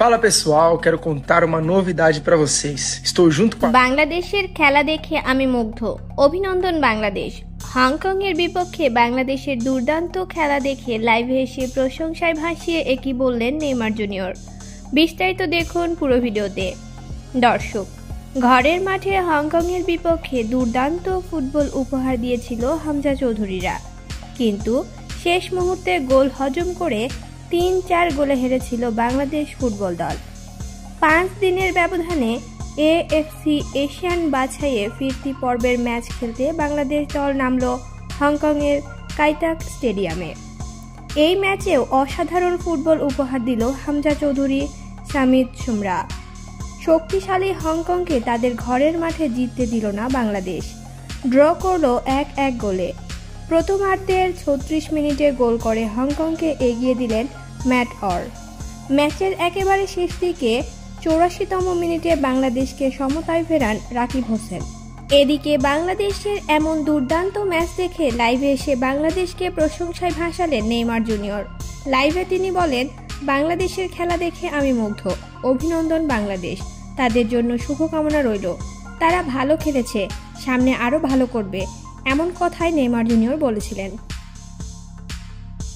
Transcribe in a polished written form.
Fala pessoal, quero contar uma novidade para vocês. Estou junto com বাংলাদেশের খেলা দেখে আমি মুগ্ধ। অভিনন্দন বাংলাদেশ। হংকং এর বিপক্ষে বাংলাদেশের দুর্দান্ত খেলা দেখে লাইভে এসে প্রশংসায় ভাসিয়ে একই বললেন নেইমার জুনিয়র। বিস্তারিত দেখুন পুরো ভিডিওতে। দর্শক, ঘরের মাঠে হংকং এর বিপক্ষে দুর্দান্ত ফুটবল উপহার দিয়েছিল হামজা চৌধুরীরা, কিন্তু শেষ মুহূর্তে গোল হজম করে ৩-৪ গোলে হেরেছিল বাংলাদেশ ফুটবল দল। ৫ দিনের ব্যবধানে এএফসি এশিয়ান বাছাইয়ে ফিরতি পর্বের ম্যাচ খেলতে বাংলাদেশ দল নামল হংকংয়ের কাইতাক স্টেডিয়ামে। এই ম্যাচেও অসাধারণ ফুটবল উপহার দিল হামজা চৌধুরী, সামিদ সুমরা। শক্তিশালী হংকংকে তাদের ঘরের মাঠে জিততে দিল না বাংলাদেশ, ড্র করল ১-১ গোলে। প্রথমার্ধের ৩৬ মিনিটে গোল করে হংকংকে এগিয়ে দিলেন ম্যাট অর। ম্যাচের একেবারে শেষ দিকে ৮৪তম মিনিটে বাংলাদেশকে সমতায় ফেরান রাকিব হোসেন। এদিকে বাংলাদেশের এমন দুর্দান্ত ম্যাচ দেখে লাইভে এসে বাংলাদেশকে প্রশংসায় ভাসালেন নেইমার জুনিয়র। লাইভে তিনি বলেন, বাংলাদেশের খেলা দেখে আমি মুগ্ধ। অভিনন্দন বাংলাদেশ, তাদের জন্য শুভকামনা রইল। তারা ভালো খেলেছে, সামনে আরও ভালো করবে, এমন কথাই নেইমার জুনিয়র বলেছিলেন।